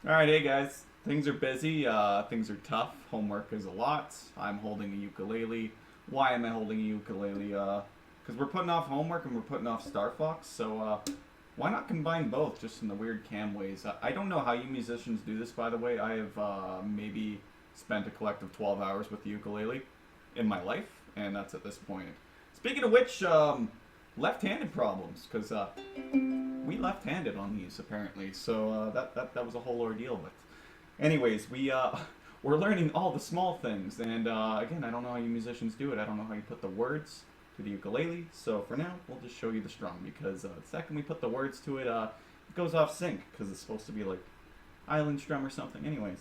Alright, hey guys. Things are busy, things are tough, homework is a lot. I'm holding a ukulele. Why am I holding a ukulele? Because we're putting off homework and we're putting off Starfox, so why not combine both just in the weird cam ways? I don't know how you musicians do this, by the way. I have maybe spent a collective 12 hours with the ukulele in my life, and that's at this point. Speaking of which, left-handed problems, because we left-handed on these apparently, so that was a whole ordeal. But anyways, we're learning all the small things, and again, I don't know how you musicians do it. I don't know how you put the words to the ukulele. So for now, we'll just show you the strum because the second we put the words to it, it goes off sync because it's supposed to be like island strum or something. Anyways.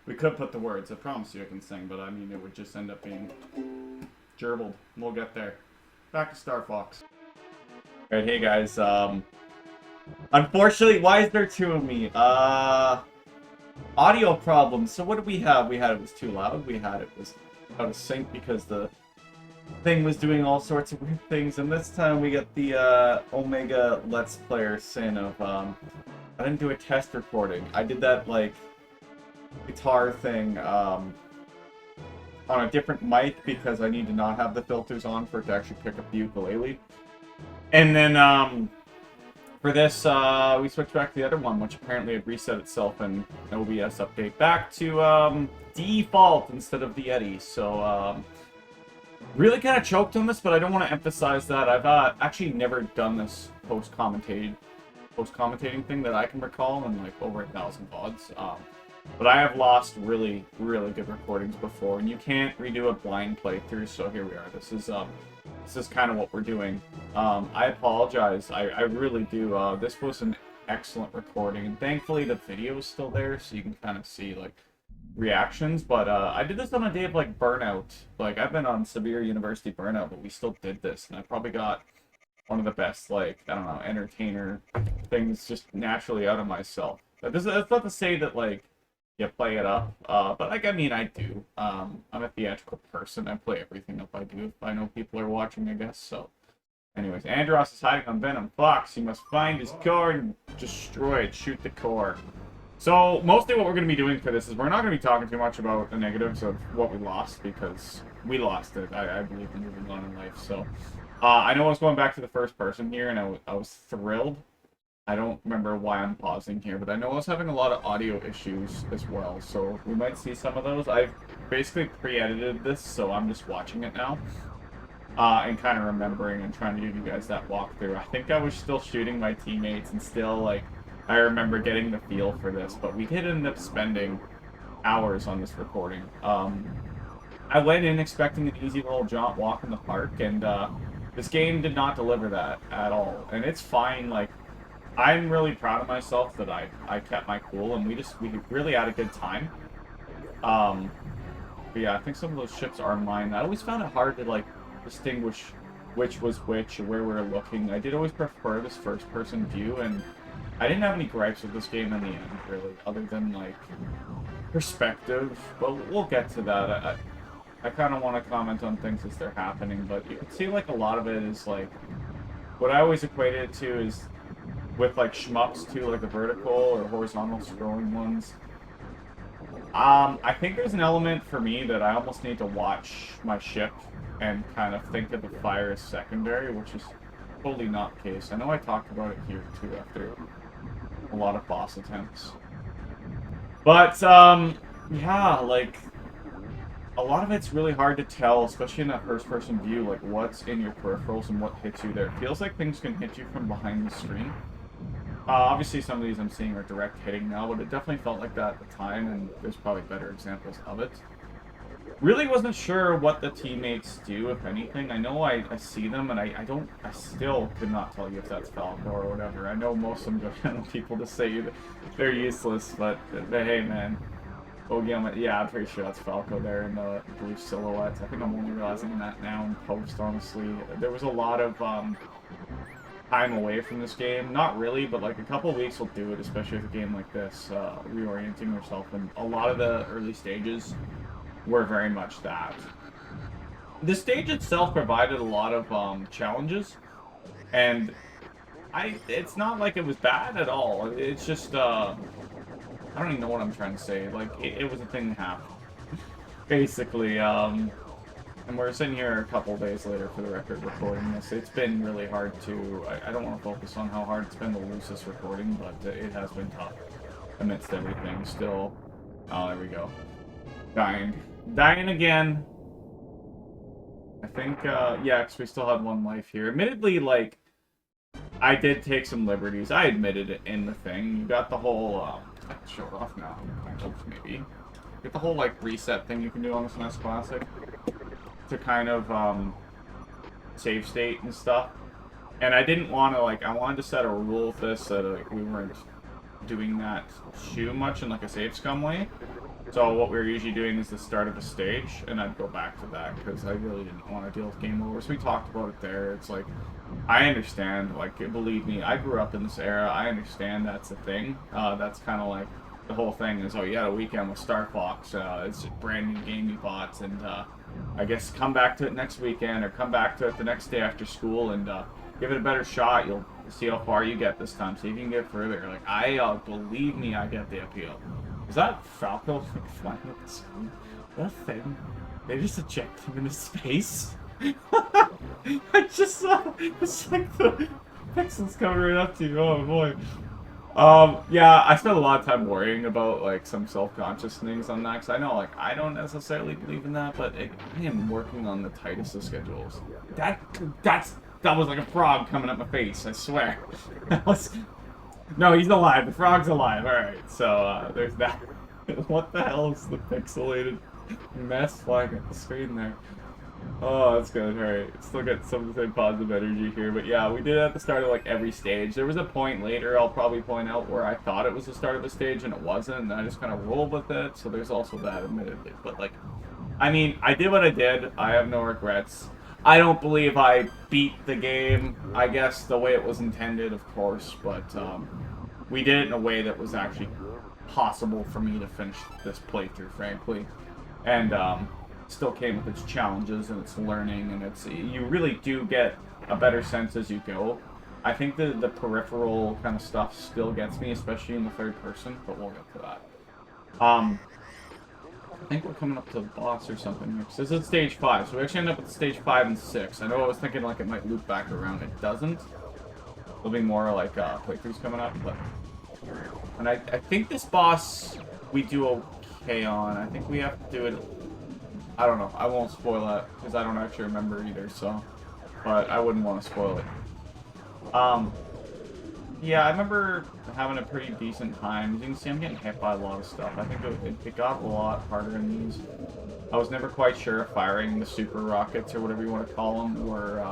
We could put the words. I promise you I can sing, but I mean it would just end up being gerbled. We'll get there. Back to Starfox. Alright, hey guys. Unfortunately, why is there two of me? Audio problems. So what did we have? We had it was too loud. We had it was out of sync because the thing was doing all sorts of weird things. And this time we get the Omega Let's Player sin of I didn't do a test recording. I did that like guitar thing on a different mic because I need to not have the filters on for it to actually pick up the ukulele. And then for this, we switched back to the other one, which apparently had reset itself in OBS update back to default instead of the Yeti. So really kind of choked on this, but I don't want to emphasize that. I've actually never done this post-commentating thing that I can recall in like over 1,000 VODs. But I have lost really, really good recordings before, and you can't redo a blind playthrough, so here we are. This is kind of what we're doing. I apologize. I really do. This was an excellent recording, and thankfully the video is still there, so you can kind of see, like, reactions. But I did this on a day of, like, burnout. Like, I've been on severe university burnout, but we still did this, and I probably got one of the best, like, I don't know, entertainer things just naturally out of myself. That's not to say that, like, you play it up, but like, I mean, I do. I'm a theatrical person. I play everything up I do if I know people are watching, I guess. So, anyways, Andros is hiding on Venom Fox. He must find his core and destroy it. Shoot the core. So, mostly what we're going to be doing for this is we're not going to be talking too much about the negatives of what we lost because we lost it. I believe in moving on in life. So, I know I was going back to the first person here, and I was thrilled. I don't remember why I'm pausing here, but I know I was having a lot of audio issues as well, so we might see some of those. I've basically pre-edited this, so I'm just watching it now, and kind of remembering and trying to give you guys that walkthrough. I think I was still shooting my teammates, and still, like, I remember getting the feel for this, but we did end up spending hours on this recording. I went in expecting an easy little jaunt walk in the park, and this game did not deliver that at all, and it's fine, like, I'm really proud of myself that I kept my cool, and we really had a good time. But yeah, I think some of those ships are mine. I always found it hard to, like, distinguish which was which or where we were looking. I did always prefer this first-person view, and I didn't have any gripes with this game in the end, really, other than, like, perspective. But we'll get to that. I kind of want to comment on things as they're happening, but you can see, like, a lot of it is, like, what I always equated it to is with, like, shmups too, like the vertical or horizontal scrolling ones. I think there's an element for me that I almost need to watch my ship and kind of think of the fire as secondary, which is totally not the case. I know I talked about it here too after a lot of boss attempts. But, yeah, like, a lot of it's really hard to tell, especially in that first-person view, like, what's in your peripherals and what hits you there. It feels like things can hit you from behind the screen. Obviously, some of these I'm seeing are direct hitting now, but it definitely felt like that at the time, and there's probably better examples of it. Really wasn't sure what the teammates do, if anything. I know I see them, and I still could not tell you if that's Falco or whatever. I know most of them go to people to say they're useless, but hey, man. Oh, yeah, I'm pretty sure that's Falco there in the blue silhouette. I think I'm only realizing that now in post, honestly. There was a lot of, time away from this game. Not really, but like a couple of weeks will do it, especially with a game like this, reorienting yourself. And a lot of the early stages were very much that. The stage itself provided a lot of challenges, and it's not like it was bad at all. It's just, I don't even know what I'm trying to say. Like, it was a thing that happened. Basically, and we're sitting here a couple days later for the record recording this. It's been really hard to, I don't want to focus on how hard it's been to lose this recording, but it has been tough amidst everything. Still, oh, there we go. Dying again. I think, yeah, because we still had one life here. Admittedly, like, I did take some liberties. I admitted it in the thing. You got the whole, I can show it off now, maybe. You get the whole, like, reset thing you can do on the SNES Classic to kind of, save state and stuff. And I didn't want to, like, I wanted to set a rule with this that, like, we weren't doing that too much in, like, a save scum way. So what we were usually doing is the start of a stage, and I'd go back to that, because I really didn't want to deal with game over. So we talked about it there. It's like, I understand, like, believe me, I grew up in this era. I understand that's a thing. That's kind of like, the whole thing is, oh, you had a weekend with Starfox. It's a brand new game you bought, and I guess come back to it next weekend, or come back to it the next day after school, and give it a better shot. You'll see how far you get this time, see if you can get further. Like, believe me, I get the appeal. Is that Falco flying up the screen? That thing? They just eject him into space? I just saw, it's like the pixels coming right up to you. Oh boy. Yeah, I spent a lot of time worrying about, like, some self-conscious things on that, because I know, like, I don't necessarily believe in that, but I am working on the tightest of schedules. That was like a frog coming up my face, I swear. No, he's alive. The frog's alive. Alright, so, there's that. What the hell is the pixelated mess flying at the screen there? Oh, that's good. Alright, still get some of the same positive energy here. But yeah, we did it at the start of, like, every stage. There was a point later, I'll probably point out, where I thought it was the start of a stage and it wasn't, and I just kind of rolled with it. So there's also that, admittedly. But, like, I mean, I did what I did. I have no regrets. I don't believe I beat the game, I guess, the way it was intended, of course, but we did it in a way that was actually possible for me to finish this playthrough, frankly. And still came with its challenges and its learning, and you really do get a better sense as you go. I think the peripheral kind of stuff still gets me, especially in the third person, but we'll get to that. I think we're coming up to the boss or something here. This is stage 5, so we actually end up at stage 5 and 6. I know I was thinking, like, it might loop back around. It doesn't. There'll be more, like, playthroughs coming up, but... And I think this boss we do okay on. I think we have to do it... I don't know. I won't spoil it, because I don't actually remember either, so... But I wouldn't want to spoil it. Yeah, I remember having a pretty decent time. As you can see, I'm getting hit by a lot of stuff. I think it got a lot harder in these. I was never quite sure if firing the super rockets, or whatever you want to call them, were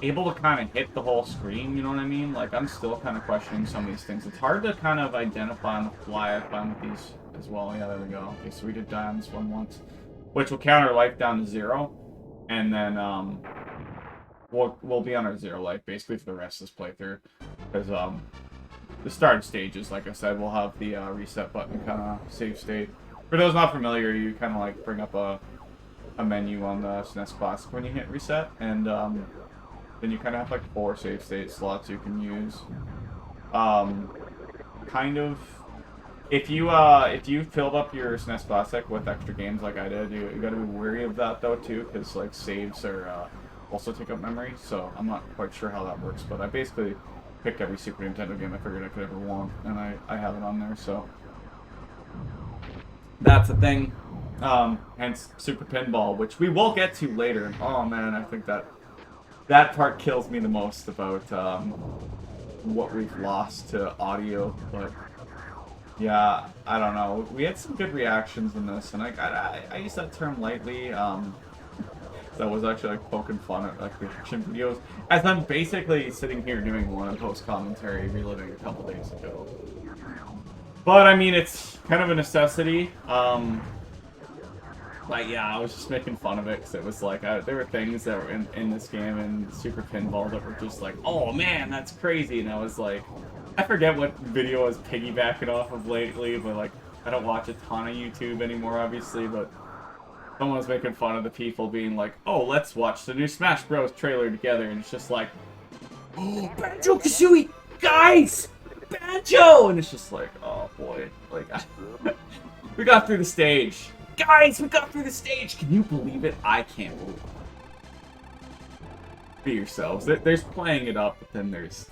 able to kind of hit the whole screen, you know what I mean? Like, I'm still kind of questioning some of these things. It's hard to kind of identify on the fly, I find, with these as well. Yeah, there we go. Okay, so we did die on this one once, which will count our life down to 0, and then, we'll be on our 0 life, basically, for the rest of this playthrough, because, the start stages, like I said, we'll have the, reset button kind of save state. For those not familiar, you kind of, like, bring up a menu on the SNES Classic when you hit reset, and, then you kind of have, like, 4 save state slots you can use. Kind of, if you filled up your SNES Classic with extra games like I did, you gotta be wary of that, though, too, because, like, saves are, also take up memory, so I'm not quite sure how that works, but I basically picked every Super Nintendo game I figured I could ever want, and I have it on there, so that's a thing. Hence Super Pinball, which we will get to later. Oh man, I think that part kills me the most about what we've lost to audio, but yeah, I don't know. We had some good reactions in this, and I use that term lightly. That was actually, like, poking fun at, like, reaction videos, as I'm basically sitting here doing one and post-commentary reliving a couple days ago. But, I mean, it's kind of a necessity. But yeah, I was just making fun of it because it was like, there were things that were in this game and Super Pinball that were just like, oh man, that's crazy. And I was like, I forget what video I was piggybacking off of lately, but like, I don't watch a ton of YouTube anymore, obviously, but someone was making fun of the people being like, oh, let's watch the new Smash Bros. Trailer together. And it's just like, oh, Banjo-Kazooie, guys! Banjo! And it's just like, oh boy, like, we got through the stage. Guys, we got through the stage! Can you believe it? I can't believe it. Be yourselves. There's playing it up, but then there's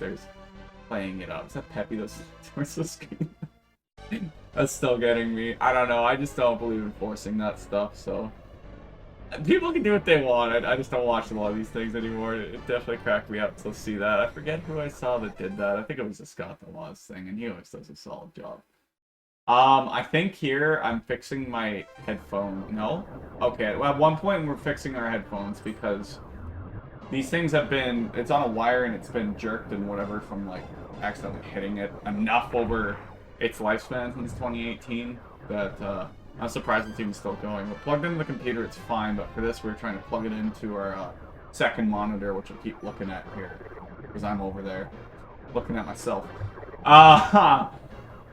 playing it up. Is that Peppy? Those towards the screen? That's still getting me. I don't know. I just don't believe in forcing that stuff, so... People can do what they want. I just don't watch a lot of these things anymore. It definitely cracked me up to see that. I forget who I saw that did that. I think it was a Scott the Laws thing, and he always does a solid job. I think here I'm fixing my headphone. No? Okay, well, at one point we're fixing our headphones because these things have been, it's on a wire and it's been jerked and whatever from like accidentally hitting it enough over its lifespan since 2018 that I'm surprised it's even still going. But plugged into the computer it's fine, but for this we're trying to plug it into our second monitor, which I'll keep looking at here because I'm over there looking at myself.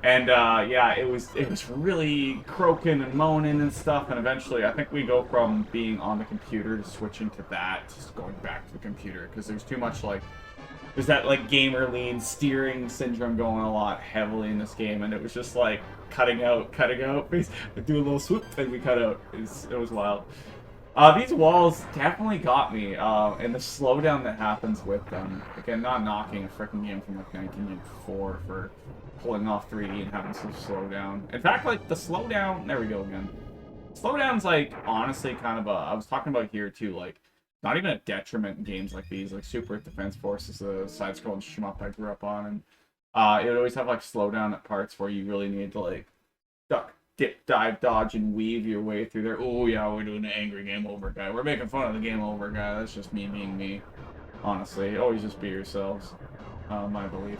And yeah, it was really croaking and moaning and stuff, and eventually I think we go from being on the computer to switching to that, just going back to the computer, because there's too much like, there's that like gamer lean steering syndrome going a lot heavily in this game, and it was just like cutting out, we do a little swoop and we cut out. It was wild. These walls definitely got me, and the slowdown that happens with them. Again, not knocking a freaking game from like 1984 for pulling off 3D and having some slowdown. In fact, like, the slowdown... There we go again. Slowdown's, like, honestly kind of a... I was talking about here, too, like, not even a detriment in games like these. Like, Super Defense Force is a side-scrolling shmup I grew up on, and it would always have, like, slowdown at parts where you really need to, like, duck, dip, dive, dodge, and weave your way through there. Oh, yeah, we're doing an angry game over guy. We're making fun of the game over guy. That's just me being me. Honestly, always just be yourselves. My belief.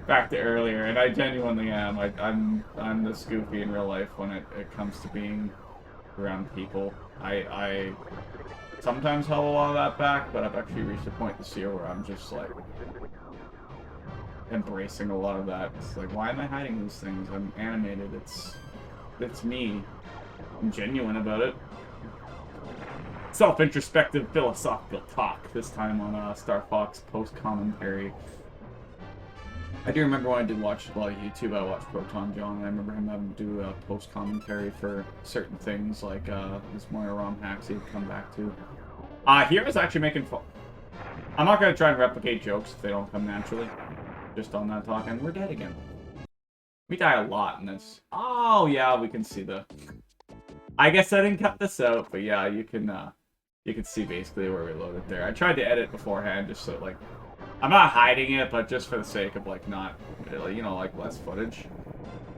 Back to earlier, and I genuinely am. I'm this goofy in real life when it comes to being around people. I sometimes held a lot of that back, but I've actually reached a point this year where I'm just like embracing a lot of that. It's like, why am I hiding these things? I'm animated. It's me. I'm genuine about it. Self-introspective philosophical talk, this time on Starfox post-commentary. I do remember when I did watch a lot of YouTube, I watched Proton John, and I remember him having to do a post-commentary for certain things, like this Moira ROM hacks he'd come back to. Here I was actually making fun. I'm not going to try and replicate jokes if they don't come naturally. Just on that talk, and we're dead again. We die a lot in this. Oh, yeah, we can see the... I guess I didn't cut this out, but yeah, you can see basically where we loaded there. I tried to edit beforehand just so, like, I'm not hiding it, but just for the sake of, like, not, you know, like, less footage.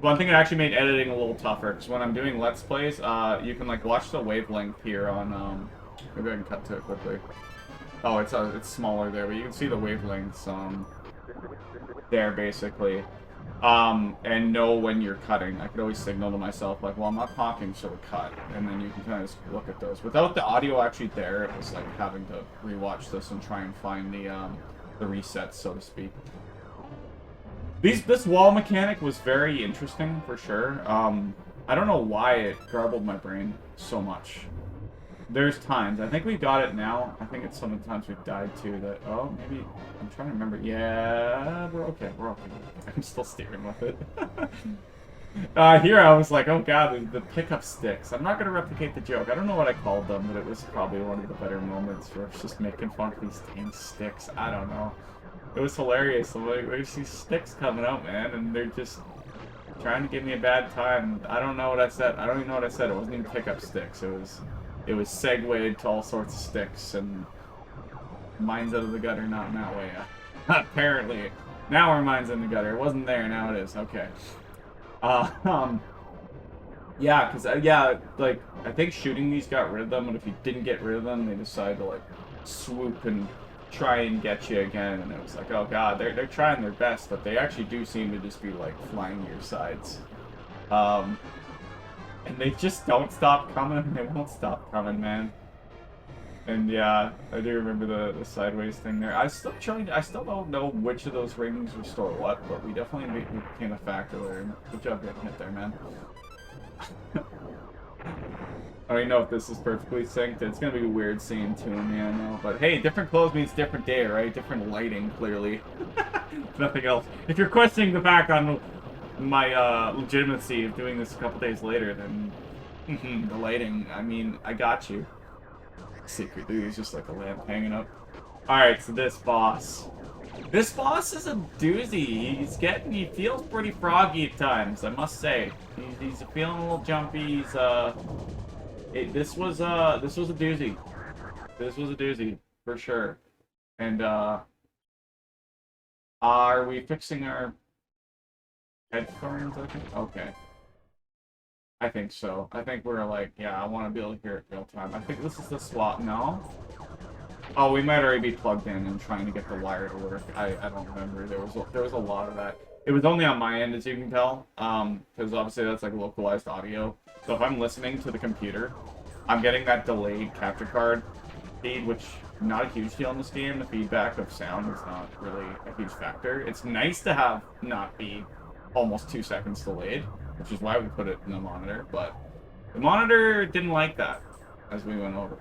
One thing that actually made editing a little tougher, because when I'm doing Let's Plays, you can, like, watch the wavelength here on, maybe I can cut to it quickly. Oh, it's smaller there, but you can see the wavelengths, there, basically. And know when you're cutting. I could always signal to myself, like, well, I'm not talking, so cut. And then you can kind of just look at those. Without the audio actually there, it was like having to rewatch this and try and find the resets, so to speak. This wall mechanic was very interesting, for sure. I don't know why it garbled my brain so much. There's times. I think we got it now. I think it's some of the times we've died too that... Oh, maybe... I'm trying to remember. Yeah, we're okay. We're okay. I'm still steering with it. Here I was like, oh god, the pickup sticks. I'm not going to replicate the joke. I don't know what I called them, but it was probably one of the better moments where I was just making fun of these dang sticks. I don't know. It was hilarious. I'm like, there's these sticks coming out, man, and they're just trying to give me a bad time. I don't know what I said. I don't even know what I said. It wasn't even pickup sticks. It was segued to all sorts of sticks, and mine's out of the gutter, not in that way. Apparently. Now our mine's in the gutter. It wasn't there, now it is. Okay. Yeah, because, yeah, like, I think shooting these got rid of them, but if you didn't get rid of them, they decided to, like, swoop and try and get you again, and it was like, oh god, they're trying their best, but they actually do seem to just be, like, flying to your sides. And they just don't stop coming. They won't stop coming, man. And yeah, I do remember the sideways thing there. I still don't know which of those rings restore what, but we definitely became a factor there. Good job getting hit there, man. I don't even know if this is perfectly synced. It's gonna be weird seeing two of me, I know. But hey, different clothes means different day, right? Different lighting, clearly. Nothing else. If you're questioning the fact on my legitimacy of doing this a couple days later, then the lighting, I mean, I got you. Secret dude, he's just like a lamp hanging up. Alright, so this boss. This boss is a doozy. He feels pretty froggy at times, I must say. He's feeling a little jumpy. He's this was a doozy. This was a doozy for sure. And are we fixing our headphones? I think. Okay. I think so. I think we're like, yeah, I want to be able to hear it real time. I think this is the swap. No. Oh, we might already be plugged in and trying to get the wire to work. I don't remember. There was a lot of that. It was only on my end, as you can tell, because obviously that's like localized audio. So if I'm listening to the computer, I'm getting that delayed capture card feed, which not a huge deal in this game. The feedback of sound is not really a huge factor. It's nice to have not be almost 2 seconds delayed, which is why we put it in the monitor. But the monitor didn't like that as we went over.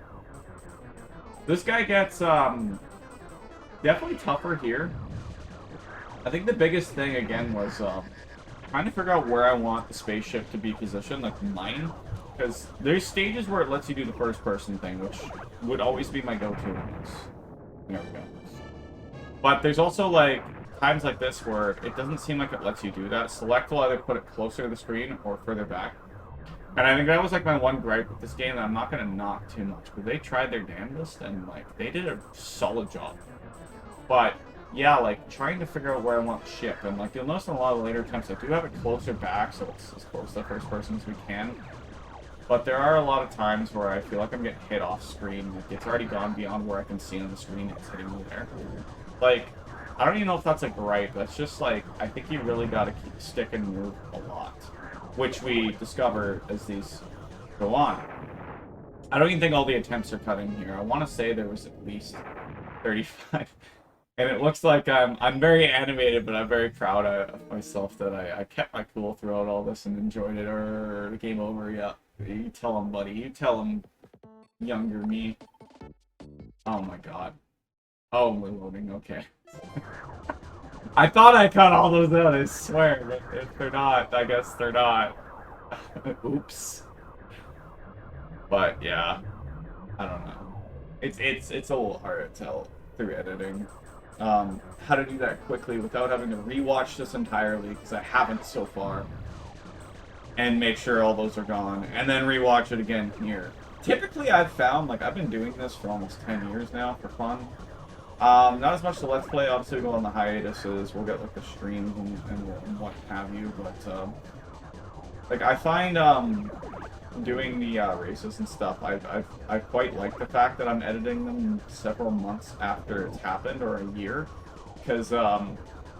This guy gets definitely tougher here. I think the biggest thing again was trying to figure out where I want the spaceship to be positioned, like mine. Because there's stages where it lets you do the first person thing, which would always be my go-to in this. There we go. But there's also like times like this where it doesn't seem like it lets you do that. Select will either put it closer to the screen or further back. And I think that was like my one gripe with this game that I'm not going to knock too much. Because they tried their damnedest and like they did a solid job. But yeah, like trying to figure out where I want the ship. And like you'll notice in a lot of later attempts I do have it closer back so it's as close to the first person as we can. But there are a lot of times where I feel like I'm getting hit off screen. Like it's already gone beyond where I can see on the screen. It's hitting me there. Like, I don't even know if that's like right. That's just like, I think you really got to keep stick and move a lot. Which we discover as these go on. I don't even think all the attempts are cut in here. I want to say there was at least 35. And it looks like I'm very animated, but I'm very proud of myself that I kept my cool throughout all this and enjoyed it. Or game over, yeah. You tell him, buddy. You tell him, younger me. Oh my god. Oh, we're loading. Okay. I thought I cut all those out, I swear. But if they're not, I guess they're not. Oops. But yeah, I don't know. It's a little hard to tell through editing. How to do that quickly without having to rewatch this entirely, because I haven't so far. And make sure all those are gone, and then rewatch it again here. Typically, I've found, like, I've been doing this for almost 10 years now for fun. Not as much the Let's Play, obviously we go on the hiatuses, we'll get, like, the streams and what have you, but, like, I find, doing the, races and stuff, I quite like the fact that I'm editing them several months after it's happened, or a year, because,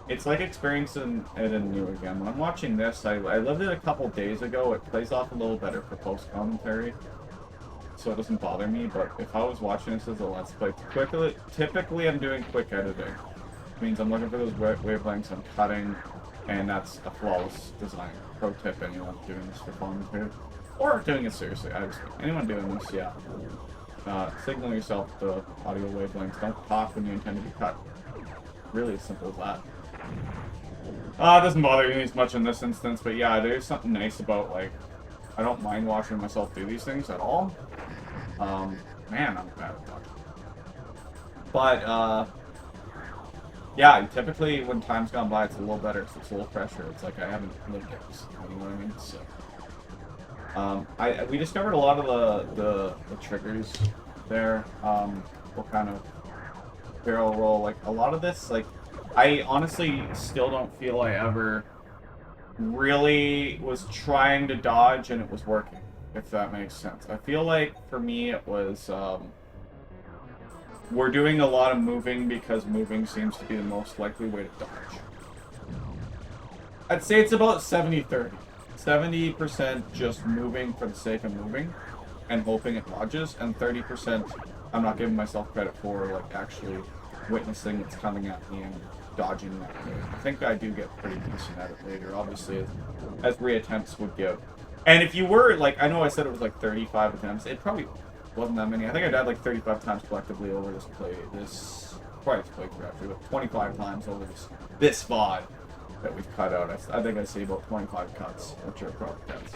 it's like experiencing it anew again. When I'm watching this, I lived it a couple days ago. It plays off a little better for post-commentary, so it doesn't bother me. But if I was watching this as a Let's Play, typically I'm doing quick editing. It means I'm looking for those wavelengths I'm cutting, and that's a flawless design. Pro tip, anyone doing this for fun too. Or doing it seriously, anyone doing this, yeah. Signal yourself the audio wavelengths. Don't talk when you intend to be cut. Really as simple as that. It doesn't bother me as much in this instance, but yeah, there's something nice about, like, I don't mind watching myself do these things at all. Man, I'm bad at talking. But, yeah, typically when time's gone by, it's a little better, so it's a little fresher. It's like I haven't lived it, you know what I mean? So, we discovered a lot of the triggers there. What kind of barrel roll, like, a lot of this, like, I honestly still don't feel I ever really was trying to dodge and it was working, if that makes sense. I feel like, for me, it was, we're doing a lot of moving because moving seems to be the most likely way to dodge. I'd say it's about 70-30. 70% just moving for the sake of moving and hoping it dodges, and 30% I'm not giving myself credit for, like, actually witnessing what's coming at me and dodging that move. I think I do get pretty decent at it later, obviously, as reattempts would give. And if you were, like, I know I said it was like 35 attempts, it probably wasn't that many. I think I died like 35 times collectively over this playthrough actually, but 25 times over this VOD that we've cut out. I think I see about 25 cuts, which are probably deaths.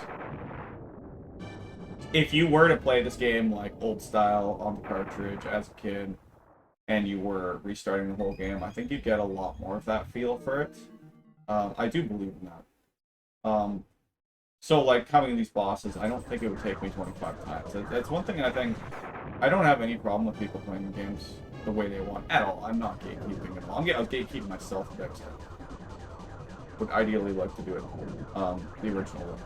If you were to play this game like old style on the cartridge as a kid, and you were restarting the whole game, I think you'd get a lot more of that feel for it. I do believe in that. So, like, coming these bosses, I don't think it would take me 25 times. It's one thing I think... I don't have any problem with people playing the games the way they want at all. I'm not gatekeeping at all. I'm gatekeeping myself a bit. Would ideally like to do it the original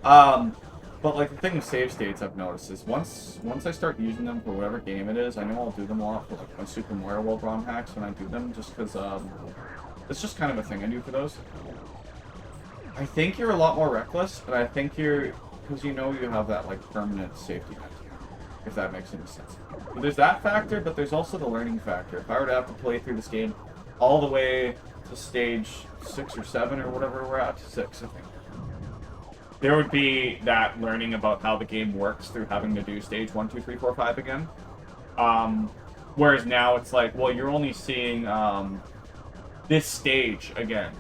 way. But, like, the thing with save states I've noticed is once I start using them for whatever game it is, I know I'll do them a lot for, like, my Super Mario World ROM hacks when I do them, just because, it's just kind of a thing I do for those. I think you're a lot more reckless, and I think because you know you have that, like, permanent safety net, if that makes any sense. But there's that factor, but there's also the learning factor. If I were to have to play through this game all the way to stage 6 or 7 or whatever we're at, 6, I think, there would be that learning about how the game works through having to do stage 1, 2, 3, 4, 5 again. Whereas now it's like, well, you're only seeing this stage again.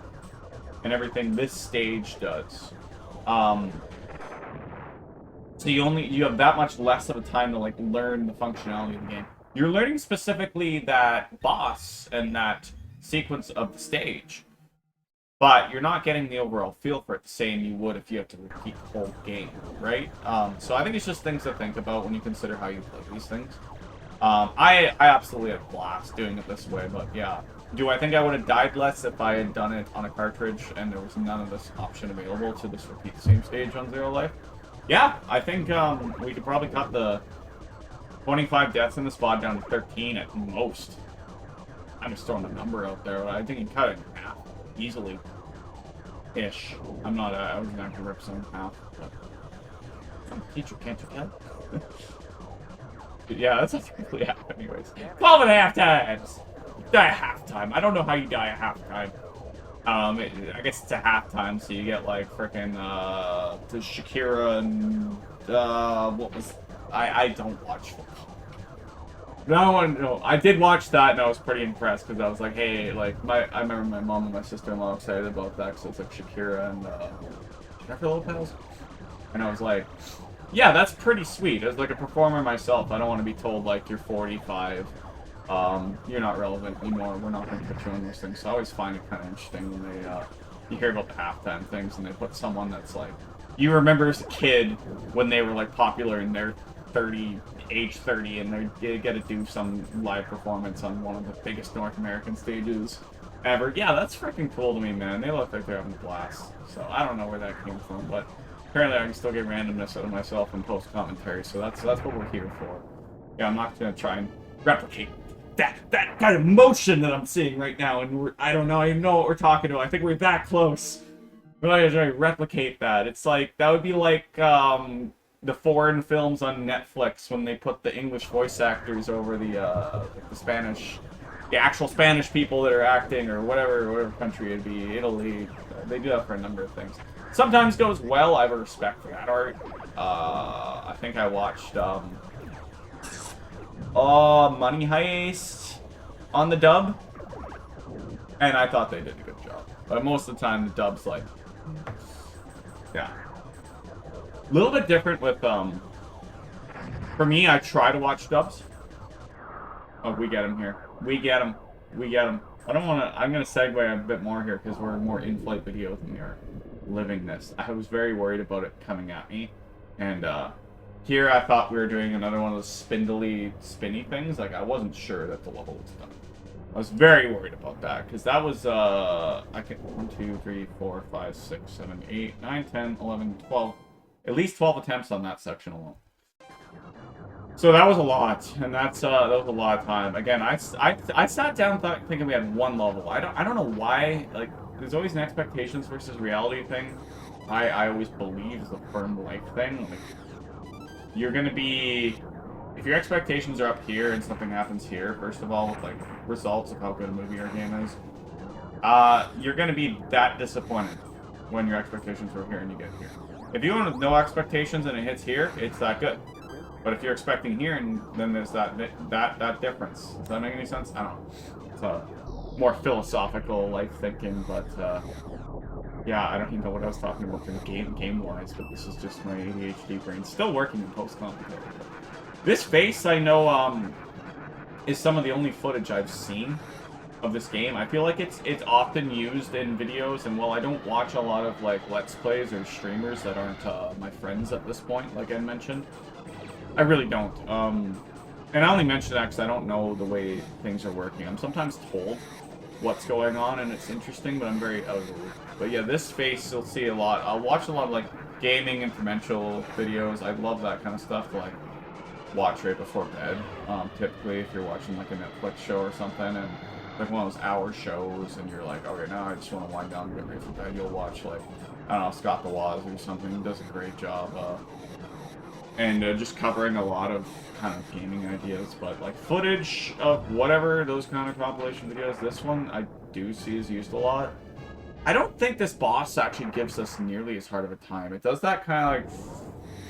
And everything this stage does. So you have that much less of a time to, like, learn the functionality of the game. You're learning specifically that boss and that sequence of the stage, but you're not getting the overall feel for it the same you would if you had to repeat the whole game, right? So I think it's just things to think about when you consider how you play these things. I absolutely had a blast doing it this way, but yeah. Do I think I would have died less if I had done it on a cartridge and there was none of this option available to just repeat the same stage on Zero Life? Yeah, I think we could probably cut the 25 deaths in the spot down to 13 at most. I'm just throwing a number out there, but I think you can cut it in half easily. Ish. I was not gonna rip some in half, but some teacher can't you tell? Yeah, that's technically half anyways. 12 and a half times! Die at halftime. I don't know how you die at halftime. I guess it's a halftime, so you get like frickin' the Shakira and what was I don't watch football. No, I did watch that and I was pretty impressed because I was like, hey, like I remember my mom and my sister-in-law excited about that because it's like Shakira and Jennifer Lopez, and I was like, yeah, that's pretty sweet. As like a performer myself, I don't want to be told like you're 45. You're not relevant anymore, we're not going to put you on those things. So I always find it kind of interesting when they, you hear about the halftime things and they put someone that's like, you remember as a kid when they were like popular and they're age 30 and they get to do some live performance on one of the biggest North American stages ever. Yeah, that's freaking cool to me, man. They look like they're having a blast. So I don't know where that came from, but apparently I can still get randomness out of myself and post commentary, so that's what we're here for. Yeah, I'm not going to try and replicate that kind of emotion that I'm seeing right now, and I don't know, I even know what we're talking about. I think we're that close. We're not gonna try to replicate that. It's like, that would be like, the foreign films on Netflix when they put the English voice actors over the Spanish, the actual Spanish people that are acting, or whatever country it'd be, Italy. They do that for a number of things. Sometimes goes well, I have a respect for that art. I think I watched, Money Heist on the dub, and I thought they did a good job. But most of the time, the dub's like, yeah, a little bit different with For me, I try to watch dubs. Oh, we get him here. We get him. I don't want to. I'm gonna segue a bit more here because we're more in-flight video than we are living this. I was very worried about it coming at me, and here I thought we were doing another one of those spinny things. Like, I wasn't sure that the level was done. I was very worried about that, because that was, I can 1, 2, 3, 4, 5, 6, 7, 8, 9, 10, 11, 12. At least 12 attempts on that section alone. So that was a lot, and that was a lot of time. Again, I sat down thinking we had one level. I don't know why. Like, there's always an expectations versus reality thing. I always believe is a firm life thing. Like, you're gonna be, if your expectations are up here and something happens here, first of all, with like results of how good a movie or game is, you're gonna be that disappointed when your expectations are here and you get here. If you go with no expectations and it hits here, it's that good. But if you're expecting here, and then there's that difference. Does that make any sense? I don't know. It's a more philosophical life thinking, but yeah, I don't even know what I was talking about for the game-wise, but this is just my ADHD brain still working in post-commentary. This face, I know, is some of the only footage I've seen of this game. I feel like it's often used in videos, and while I don't watch a lot of like Let's Plays or streamers that aren't my friends at this point, like I mentioned, I really don't. And I only mention that because I don't know the way things are working. I'm sometimes told what's going on, and it's interesting, but I'm very out of the loop. But yeah, this face you'll see a lot. I'll watch a lot of like gaming infomercial videos. I love that kind of stuff to like watch right before bed. Typically, if you're watching like a Netflix show or something, and like one of those hour shows, and you're like, okay, now I just want to wind down and get ready for bed. You'll watch like, I don't know, Scott the Woz or something. He does a great job. And just covering a lot of kind of gaming ideas, but like footage of whatever, those kind of compilation videos, this one I do see is used a lot. I don't think this boss actually gives us nearly as hard of a time. It does that kind of like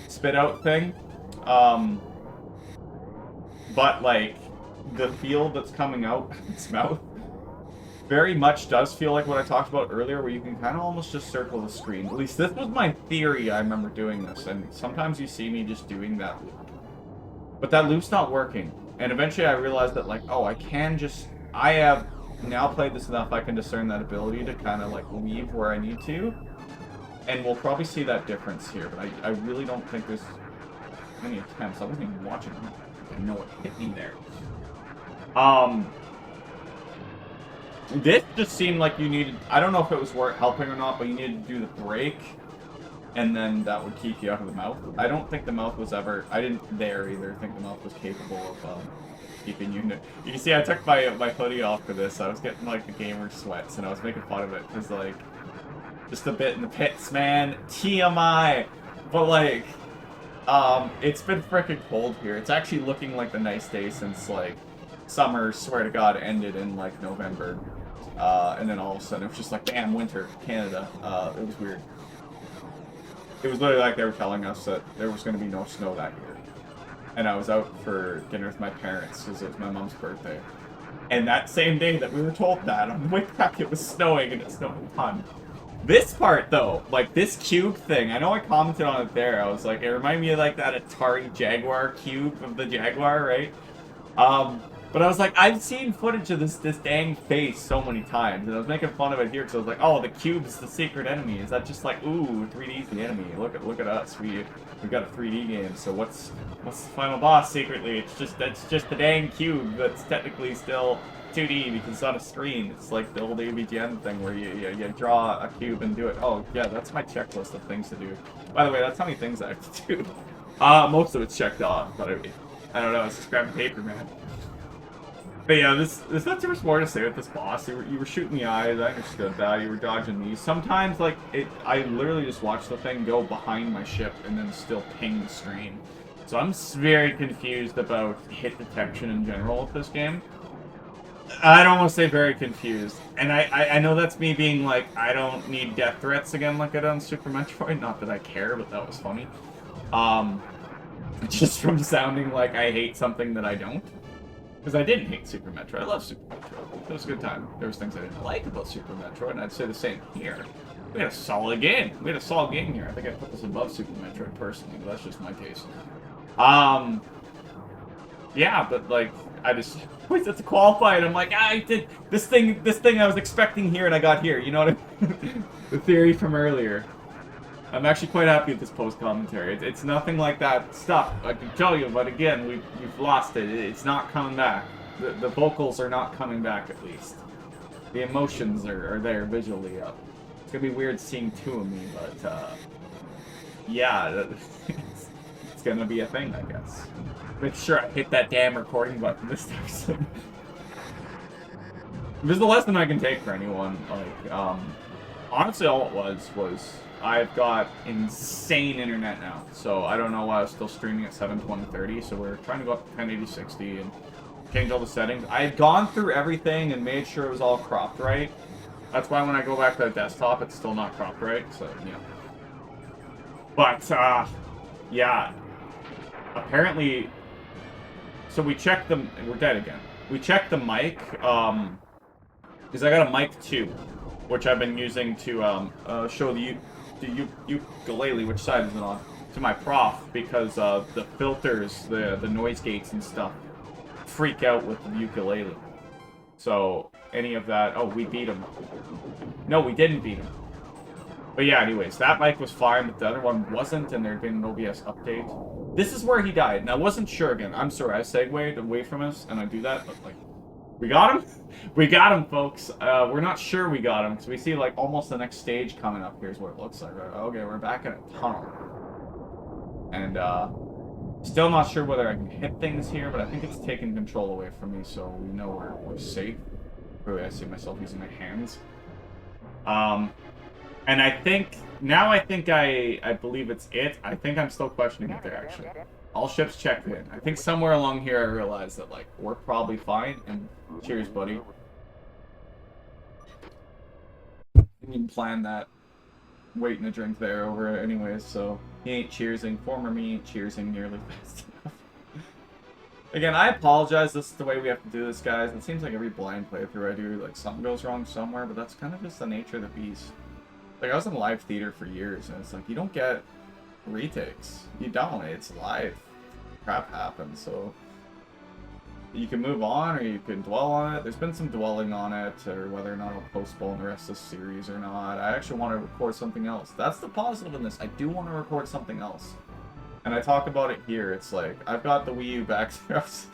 spit out thing, but like the feel that's coming out of its mouth very much does feel like what I talked about earlier, where you can kind of almost just circle the screen. At least this was my theory. I remember doing this, and sometimes you see me just doing that loop. But that loop's not working. And eventually I realized that, like, oh, I have now played this enough, I can discern that ability to kind of, like, leave where I need to. And we'll probably see that difference here, but I really don't think there's many attempts. I wasn't even watching. I know what hit me there. This just seemed like you needed, I don't know if it was worth helping or not, but you needed to do the break, and then that would keep you out of the mouth. I don't think the mouth was ever, I didn't there either think the mouth was capable of keeping you. You can see I took my hoodie off for this. I was getting like the gamer sweats, and I was making fun of it, because like, just a bit in the pits, man. TMI! But like, it's been freaking cold here. It's actually looking like the nice day since like, summer, swear to God, ended in like November. And then all of a sudden it was just like, bam, winter, Canada. It was weird. It was literally like they were telling us that there was going to be no snow that year. And I was out for dinner with my parents because it was my mom's birthday. And that same day that we were told that, on the way back it was snowing, and it snowed a ton. This part though, like this cube thing, I know I commented on it there. I was like, it reminded me of like that Atari Jaguar cube of the Jaguar, right? But I was like, I've seen footage of this dang face so many times, and I was making fun of it here because I was like, oh, the cube is the secret enemy. Is that just like, ooh, 3D's the enemy? Look at us, we've got a 3D game. So what's the final boss secretly? It's just the dang cube that's technically still 2D because it's on a screen. It's like the old AVGN thing where you draw a cube and do it. Oh yeah, that's my checklist of things to do. By the way, that's how many things I have to do. Most of it's checked off, but I don't know. It's just grabbing paper, man. But yeah, there's not too much more to say with this boss. You were shooting the eyes, I understood that. You were dodging these. Sometimes, like, I literally just watched the thing go behind my ship and then still ping the screen. So I'm very confused about hit detection in general with this game. I'd almost say very confused. And I know that's me being like, I don't need death threats again like I did on Super Metroid. Not that I care, but that was funny. Just from sounding like I hate something that I don't. Because I didn't hate Super Metroid. I love Super Metroid. It was a good time. There was things I didn't like about Super Metroid, and I'd say the same here. We had a solid game. We had a solid game here. I think I'd put this above Super Metroid personally, but that's just my taste. Yeah, but like, I just wait to qualify it. I'm like, I did this thing I was expecting here, and I got here. You know what I mean? The theory from earlier. I'm actually quite happy with this post-commentary. It's nothing like that stuff, I can tell you, but again, we've lost it. It's not coming back. The vocals are not coming back, at least. The emotions are there visually. It's gonna be weird seeing two of me, but, yeah, it's it's gonna be a thing, I guess. Make sure I hit that damn recording button this time. This is the lesson I can take for anyone. Like, honestly, all it was I've got insane internet now. So I don't know why I was still streaming at 720p. So we're trying to go up to 1080-60 and change all the settings. I had gone through everything and made sure it was all cropped right. That's why when I go back to the desktop, it's still not cropped right. So, yeah. But, yeah. Apparently, so we checked the, we're dead again. We checked the mic, because I got a mic 2, which I've been using to, show the ukulele, which side is it on, to my prof, because, the filters, the noise gates and stuff freak out with the ukulele. So, any of that, oh, we beat him. No, we didn't beat him. But yeah, anyways, that mic was fine, but the other one wasn't, and there had been an OBS update. This is where he died, and I wasn't sure again. I'm sorry, I segued away from us, and I do that, but, like, we got him? We got him, folks. We're not sure we got him, because we see, like, almost the next stage coming up. Here's what it looks like. Okay, we're back in a tunnel. And, still not sure whether I can hit things here, but I think it's taking control away from me, so we know we're safe. Really, I see myself using my hands. And I think, now I believe it's it. I think I'm still questioning it there, actually. All ships checked in. I think somewhere along here I realized that, like, we're probably fine, and cheers, buddy. Didn't even plan that. Waiting to drink there over it anyways, so he ain't cheersing. Former me ain't cheersing nearly fast enough. Again, I apologize, this is the way we have to do this, guys. It seems like every blind playthrough I do, like, something goes wrong somewhere, but that's kind of just the nature of the beast. Like, I was in live theater for years, and it's like, you don't get retakes. You don't. It's live. Crap happens, so you can move on, or you can dwell on it. There's been some dwelling on it, or whether or not I'll postpone the rest of the series or not. I actually want to record something else. That's the positive in this. I do want to record something else. And I talk about it here. It's like, I've got the Wii U back. That's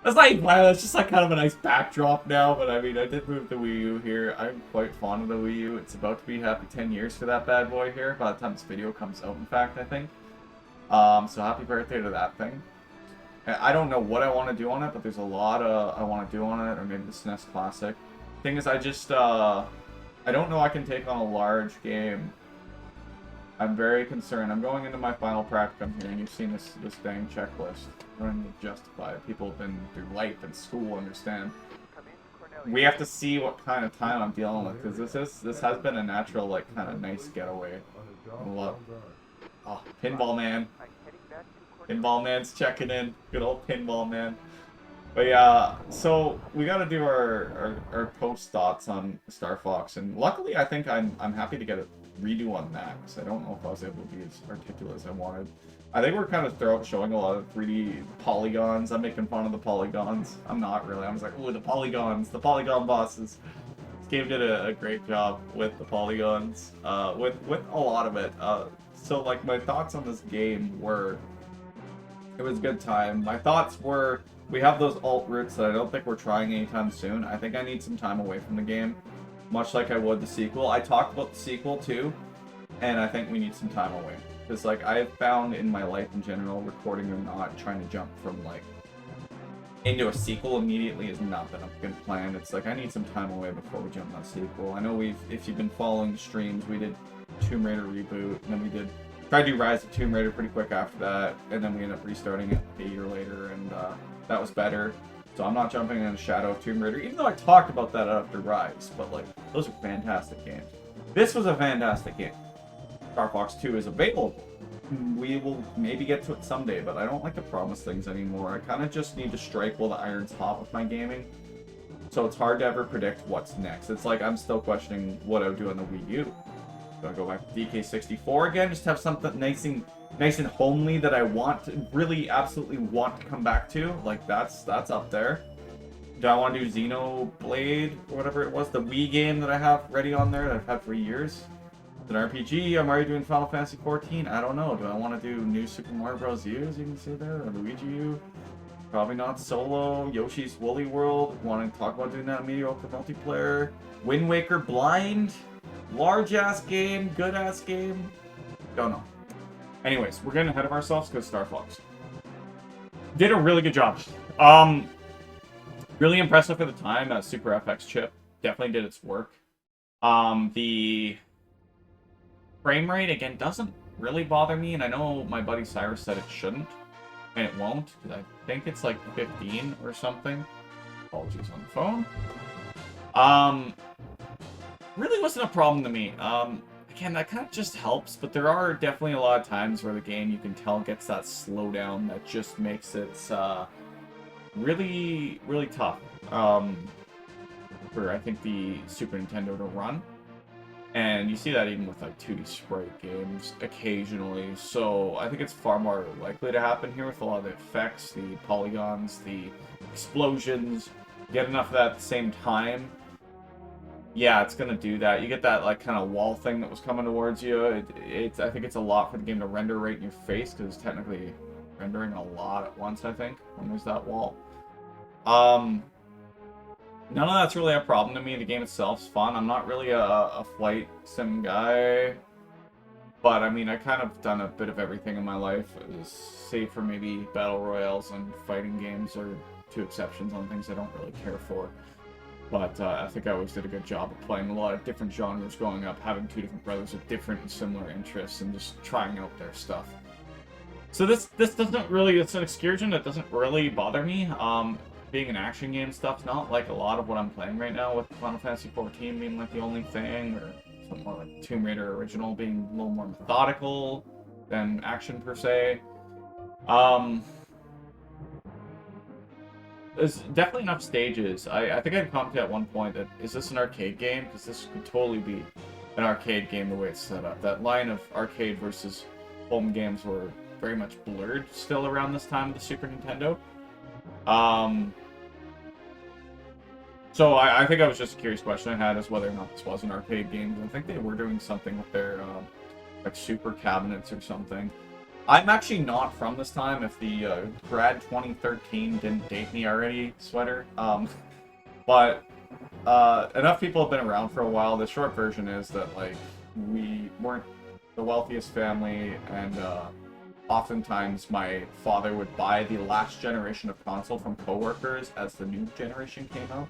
not even planned. That's just like kind of a nice backdrop now. But I mean, I did move the Wii U here. I'm quite fond of the Wii U. It's about to be happy 10 years for that bad boy here. By the time this video comes out, in fact, I think. So happy birthday to that thing. And I don't know what I want to do on it, but there's a lot I want to do on it. Or maybe the SNES Classic. Thing is, I just, I don't know I can take on a large game. I'm very concerned. I'm going into my final practicum here, and you've seen this dang checklist. I'm going to justify it. People have been through life and school, understand. We have to see what kind of time I'm dealing with, because this has been a natural, like, kind of nice getaway. Look. Oh, Pinball Man. Pinball Man's checking in. Good old Pinball Man. But yeah, so we got to do our post thoughts on Starfox, and luckily I think I'm happy to get a redo on that, because I don't know if I was able to be as articulate as I wanted. I think we're kind of showing a lot of 3D polygons. I'm making fun of the polygons. I'm not really. I'm just like, ooh, the polygons, the polygon bosses. This game did a great job with the polygons, with a lot of it. So like my thoughts on this game were, it was a good time. My thoughts were, we have those alt routes that I don't think we're trying anytime soon. I think I need some time away from the game, much like I would the sequel. I talked about the sequel too, and I think we need some time away. Because, like, I've found in my life in general, recording or not, trying to jump from, like, into a sequel immediately has not been a good plan. It's like, I need some time away before we jump on a sequel. I know if you've been following the streams, we did Tomb Raider reboot, and then we tried to do Rise of Tomb Raider pretty quick after that, and then we ended up restarting it a year later, and that was better. So I'm not jumping in the Shadow of Tomb Raider, even though I talked about that after Rise, but, like, those are fantastic games. This was a fantastic game. Starfox 2 is available. We will maybe get to it someday, but I don't like to promise things anymore. I kind of just need to strike while the iron's hot with my gaming. So it's hard to ever predict what's next. It's like I'm still questioning what I would do on the Wii U. Do I go back to DK64 again? Just have something nice and homely that I really absolutely want to come back to? Like, that's up there. Do I want to do Xenoblade, or whatever it was, the Wii game that I have ready on there that I've had for years? An RPG, I'm already doing Final Fantasy 14. I don't know. Do I want to do New Super Mario Bros. U, as you can see there, or Luigi U? Probably not. Solo, Yoshi's Woolly World. Want to talk about doing that mediocre multiplayer? Wind Waker Blind? Large ass game, good ass game? Don't know. Anyways, we're getting ahead of ourselves because Starfox did a really good job. Really impressive for the time. That Super FX chip definitely did its work. The frame rate, again, doesn't really bother me, and I know my buddy Cyrus said it shouldn't, and it won't, because I think it's like 15 or something. Apologies on the phone. Really wasn't a problem to me. Again, that kind of just helps, but there are definitely a lot of times where the game, you can tell, gets that slowdown that just makes it really, really tough for, I think, the Super Nintendo to run. And you see that even with like 2D sprite games occasionally. So I think it's far more likely to happen here with a lot of the effects, the polygons, the explosions. Get enough of that at the same time. Yeah, it's gonna do that. You get that like kind of wall thing that was coming towards you. I think it's a lot for the game to render right in your face because it's technically rendering a lot at once. I think when there's that wall. None of that's really a problem to me. The game itself's fun. I'm not really a flight sim guy. But, I mean, I kind of done a bit of everything in my life. Save for maybe battle royales and fighting games are two exceptions on things I don't really care for. But I think I always did a good job of playing a lot of different genres growing up, having two different brothers with different and similar interests, and just trying out their stuff. So this doesn't really, it's an excursion that doesn't really bother me. Being an action game stuff's not like a lot of what I'm playing right now, with Final Fantasy XIV being like the only thing, or something more like Tomb Raider Original being a little more methodical than action per se. There's definitely enough stages. I think I'd commented at one point that, is this an arcade game? Because this could totally be an arcade game the way it's set up. That line of arcade versus home games were very much blurred still around this time of the Super Nintendo. So I think that was just a curious question I had, is whether or not this was an arcade game. I think they were doing something with their like super cabinets or something. I'm actually not from this time, if the grad 2013 didn't date me already sweater. But enough people have been around for a while. The short version is that, like, we weren't the wealthiest family, and oftentimes my father would buy the last generation of console from coworkers as the new generation came out.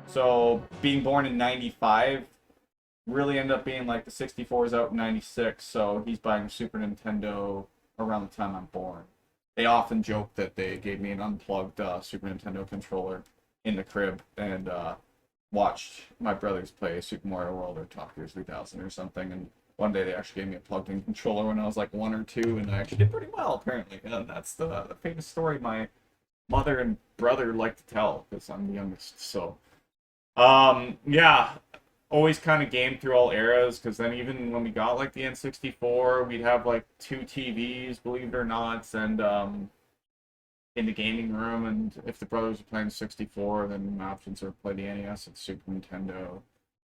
So being born in 95 really ended up being like the 64's out in 96, so he's buying a Super Nintendo around the time I'm born. They often joke that they gave me an unplugged Super Nintendo controller in the crib and watched my brothers play Super Mario World or Top Gear 3000 or something, and one day they actually gave me a plugged-in controller when I was like 1 or 2, and I actually did pretty well, apparently. And that's the famous story my mother and brother like to tell, because I'm the youngest. So, yeah, always kind of gamed through all eras, because then even when we got like the N64, we'd have like 2 TVs, believe it or not, and in the gaming room, and if the brothers were playing 64, then my options were play the NES and Super Nintendo.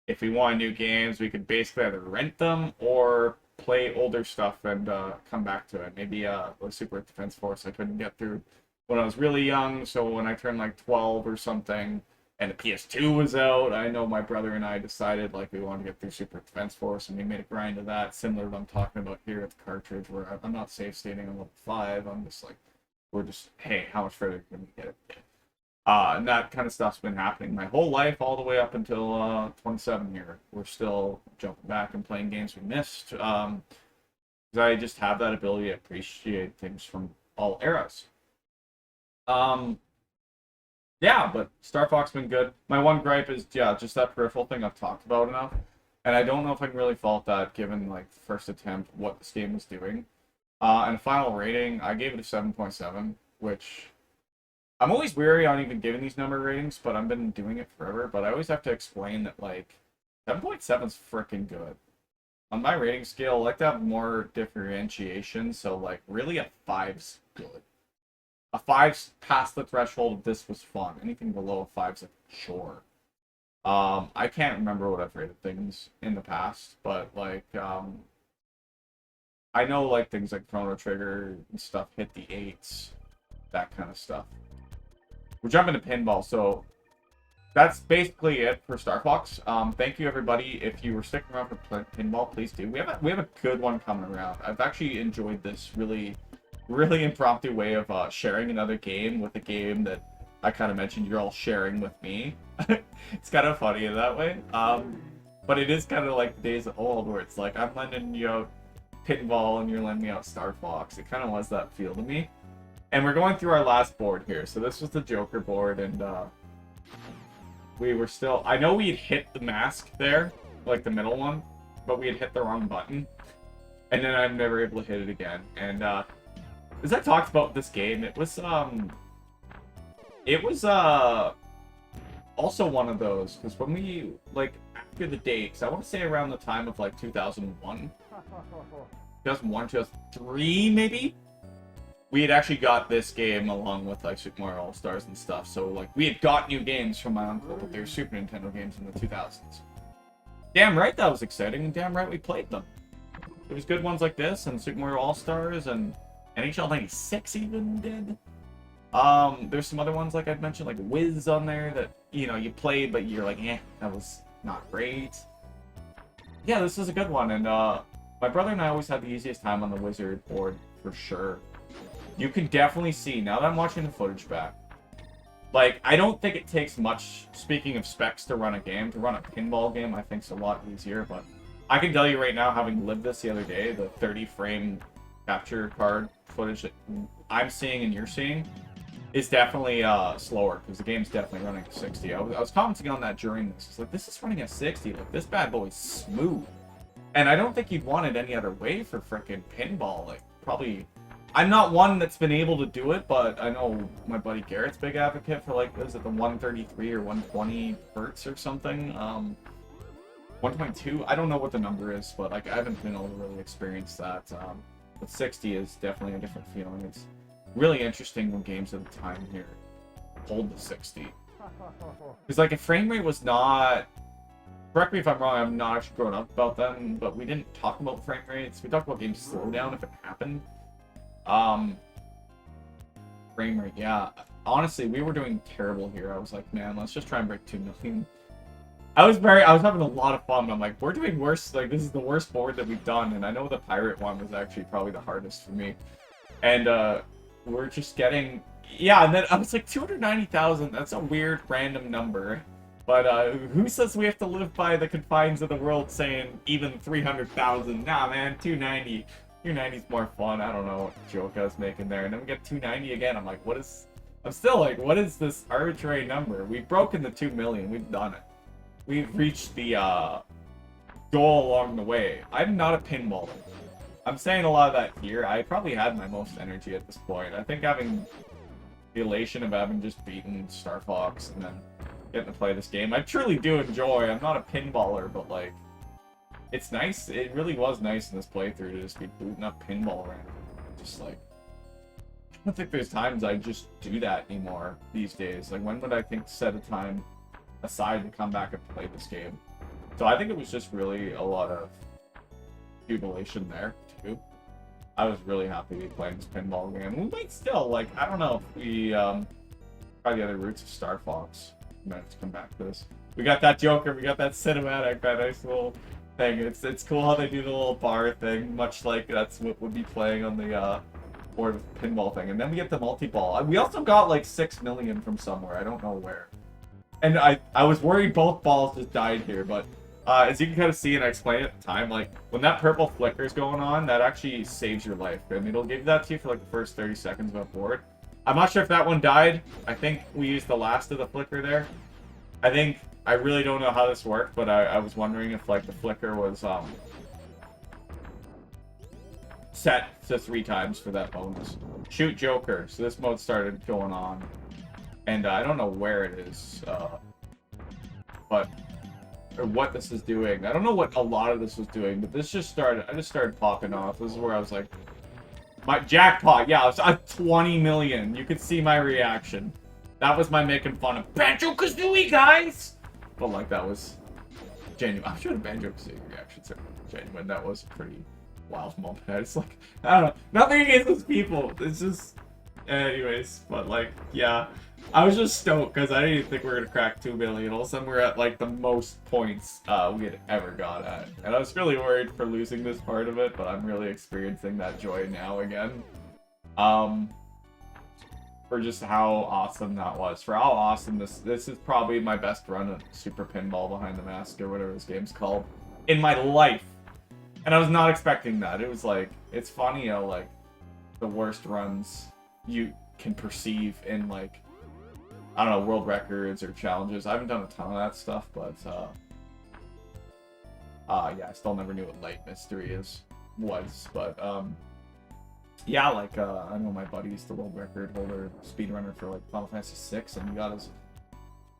If we wanted new games, we could basically either rent them or play older stuff and come back to it. Maybe the Super Defense Force I couldn't get through when I was really young, so when I turned like 12 or something, and the PS2 was out, I know my brother and I decided like we wanted to get through Super Defense Force, and we made a grind of that, similar to what I'm talking about here at the cartridge, where I'm not save stating on level 5, I'm just like, we're just, hey, how much further can we get it? And that kind of stuff's been happening my whole life, all the way up until 27 here. We're still jumping back and playing games we missed, because I just have that ability to appreciate things from all eras. Yeah, but Starfox been good. My one gripe is, yeah, just that peripheral thing I've talked about enough. And I don't know if I can really fault that, given, like, the first attempt, what this game was doing. And final rating, I gave it a 7.7, which I'm always weary on even giving these number ratings, but I've been doing it forever. But I always have to explain that, like, 7.7's freaking good. On my rating scale, I like to have more differentiation, so, like, really a 5's good. A 5's past the threshold of this was fun. Anything below a 5's like, sure. I can't remember what I've rated things in the past, but, like, I know, like, things like Chrono Trigger and stuff hit the 8's, that kind of stuff. We're jumping to pinball, so that's basically it for Starfox. Thank you everybody. If you were sticking around for pinball, please do. We have a good one coming around. I've actually enjoyed this really impromptu way of sharing another game with a game that I kind of mentioned you're all sharing with me. It's kind of funny in that way. But it is kind of like the days of old where it's like I'm lending you out pinball and you're lending me out Starfox. It kind of was that feel to me. And we're going through our last board here. So this was the Joker board, and we were still... I know we had hit the mask there, like the middle one, but we had hit the wrong button. And then I'm never able to hit it again. And as I talked about this game, it was also one of those, because when we, like, after the dates, I want to say around the time of, like, 2001, 2003, maybe? We had actually got this game along with, like, Super Mario All-Stars and stuff, so, like, we had got new games from my uncle with their Super Nintendo games in the 2000s. Damn right that was exciting, and damn right we played them. There was good ones like this, and Super Mario All-Stars, and NHL 96 even did. There's some other ones, like I'd mentioned, like Wiz on there that, you know, you played, but you're like, eh, that was not great. Yeah, this is a good one, and my brother and I always had the easiest time on the Wizard board, for sure. You can definitely see, now that I'm watching the footage back, like, I don't think it takes much, speaking of specs, to run a game. To run a pinball game, I think, is a lot easier, but I can tell you right now, having lived this the other day, the 30-frame capture card footage that I'm seeing and you're seeing is definitely slower, because the game's definitely running at 60. I was commenting on that during this. It's like, this is running at 60. Like, this bad boy's smooth. And I don't think you'd want it any other way for frickin' pinball. Like, probably... I'm not one that's been able to do it, but I know my buddy Garrett's big advocate for, like, is it the 133 or 120 hertz or something? 122? I don't know what the number is, but, like, I haven't been able to really experience that. But 60 is definitely a different feeling. It's really interesting when games at the time here hold the 60. Because, like, if frame rate was not... Correct me if I'm wrong, I'm not actually grown up about them, but we didn't talk about frame rates. We talked about games slow down if it happened. Frame rate, yeah. Honestly, we were doing terrible here. I was like, man, let's just try and break 2 million. I was having a lot of fun. I'm like, we're doing worse. Like, this is the worst board that we've done. And I know the pirate one was actually probably the hardest for me. And, we're just getting... Yeah, and then I was like, 290,000, that's a weird random number. But, who says we have to live by the confines of the world saying even 300,000? Nah, man, 290. 290's more fun. I don't know what joke I was making there. And then we get 290 again. I'm like, what is... I'm still like, what is this arbitrary number? We've broken the 2 million. We've done it. We've reached the, goal along the way. I'm not a pinballer. I'm saying a lot of that here. I probably had my most energy at this point. I think having the elation of having just beaten Starfox and then getting to play this game, I truly do enjoy. I'm not a pinballer, but, like, it's nice. It really was nice in this playthrough to just be booting up pinball around. Just, like, I don't think there's times I just do that anymore these days. Like, when would I think set a time aside to come back and play this game? So I think it was just really a lot of jubilation there, too. I was really happy to be playing this pinball game. We might still, like, I don't know if we try the other routes of Starfox. We might have to come back to this. We got that Joker, we got that cinematic, that nice little thing. It's cool how they do the little bar thing, much like that's what would be playing on the board with the pinball thing. And then we get the multi-ball. We also got like 6 million from somewhere, I don't know where. And I was worried both balls just died here, but as you can kind of see, and I explained at the time, like, when that purple flicker's going on, that actually saves your life. And it'll give that to you for, like, the first 30 seconds of a board. I'm not sure if that one died. I think we used the last of the flicker there. I really don't know how this worked, but I was wondering if, like, the flicker was, set to 3 times for that bonus. Shoot Joker. So this mode started going on. And I don't know where it is, but... or what this is doing. I don't know what a lot of this was doing, but this just started, I just started popping off. This is where I was like, my jackpot, yeah, I was 20 million. You could see my reaction. That was my making fun of Banjo-Kazooie, guys! But, like, that was genuine. I'm sure the Banjo-Kazooie reactions are genuine. That was a pretty wild moment. It's like, I don't know, nothing against those people. It's just, Anyways, but like, yeah. I was just stoked because I didn't even think we were gonna crack 2 million. All of a sudden we're at like the most points we had ever got at. And I was really worried for losing this part of it, but I'm really experiencing that joy now again. For just how awesome that was. For how awesome this is probably my best run at Super Pinball Behind the Mask or whatever this game's called in my life. And I was not expecting that. It was like, it's funny how like the worst runs you can perceive in like, I don't know, world records or challenges. I haven't done a ton of that stuff, but yeah, I still never knew what Light Mystery was, but yeah, like I know my buddy's the world record holder, speedrunner for like Final Fantasy VI, and he got his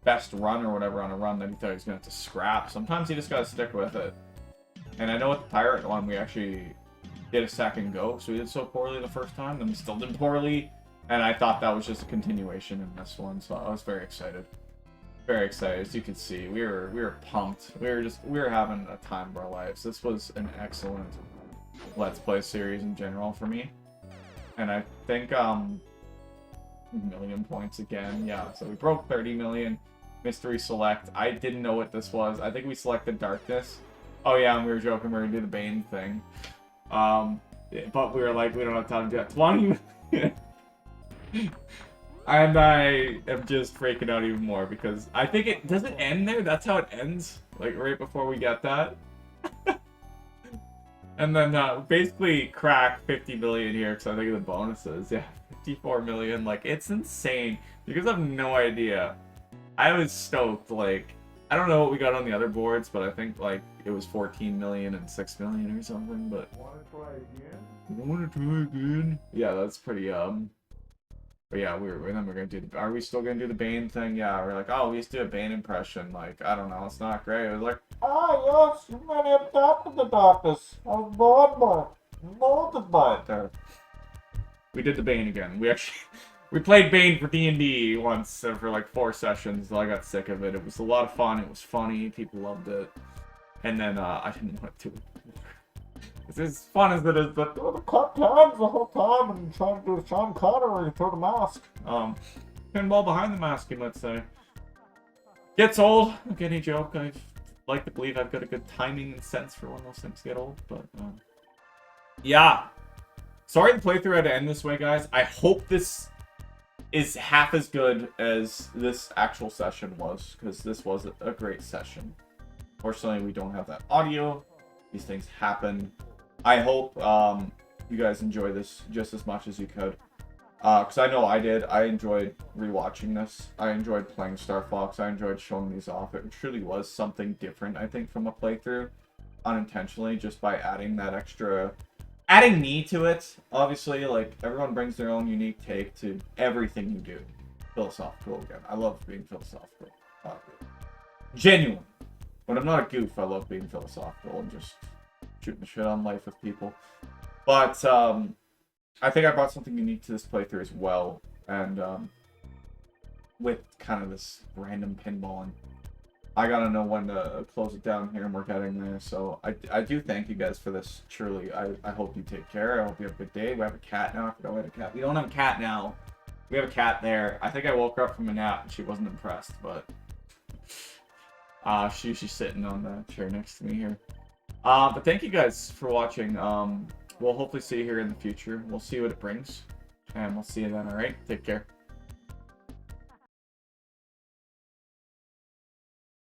best run or whatever on a run that he thought he was gonna have to scrap. Sometimes you just gotta stick with it. And I know with the Pirate one, we actually did a second go, so we did so poorly the first time, then we still did poorly. And I thought that was just a continuation in this one, so I was very excited. Very excited. As you can see, we were pumped. We were having a time of our lives. This was an excellent Let's Play series in general for me. And I think million points again. Yeah, so we broke 30 million. Mystery select. I didn't know what this was. I think we selected Darkness. Oh yeah, and we were joking we were gonna do the Bane thing. But we were like, we don't have time to do that. 20 And I am just freaking out even more because I think it doesn't end there. That's how it ends, like right before we get that. And then basically crack 50 million here because I think of the bonuses. Yeah, 54 million. Like, it's insane because I have no idea. I was stoked. Like, I don't know what we got on the other boards, but I think like it was 14 million and 6 million or something. But Wanna try again? wanna try again? Yeah, that's pretty But yeah, then we're gonna do the. Are we still gonna do the Bane thing? Yeah, we're like, oh, we used to do a Bane impression. Like, I don't know, it's not great. It was like, Ah, yes, you many adopted the darkness. I'm bored by it. Molded by it. we did the Bane again. We actually we played Bane for D&D once for like 4 sessions. I got sick of it. It was a lot of fun. It was funny. People loved it. And then I didn't want to. It's as fun as it is, but Doing the cut times the whole time and trying to do the Sean Connery through the mask. Pinball Behind the Masking, let's say. Gets old. Like any joke. I like to believe I've got a good timing and sense for when those things get old, but yeah. Sorry the playthrough had to end this way, guys. I hope this is half as good as this actual session was, because this was a great session. Fortunately, we don't have that audio. These things happen. I hope you guys enjoy this just as much as you could. Because I know I did. I enjoyed rewatching this. I enjoyed playing Starfox. I enjoyed showing these off. It truly was something different, I think, from a playthrough. Unintentionally, just by adding that extra... Adding me to it. Obviously, like, everyone brings their own unique take to everything you do. Philosophical again. I love being philosophical. Genuine. When I'm not a goof, I love being philosophical and just shooting the shit on life with people. But, I think I brought something unique to this playthrough as well, and with kind of this random pinballing. I gotta know when to close it down here, and we're getting there, so I do thank you guys for this, truly. I hope you take care, I hope you have a good day. We have a cat now. I forgot we had a cat. We don't have a cat now. We have a cat there. I think I woke her up from a nap, and she wasn't impressed, but she's sitting on the chair next to me here. But thank you guys for watching. We'll hopefully see you here in the future. We'll see what it brings. And we'll see you then, alright? Take care.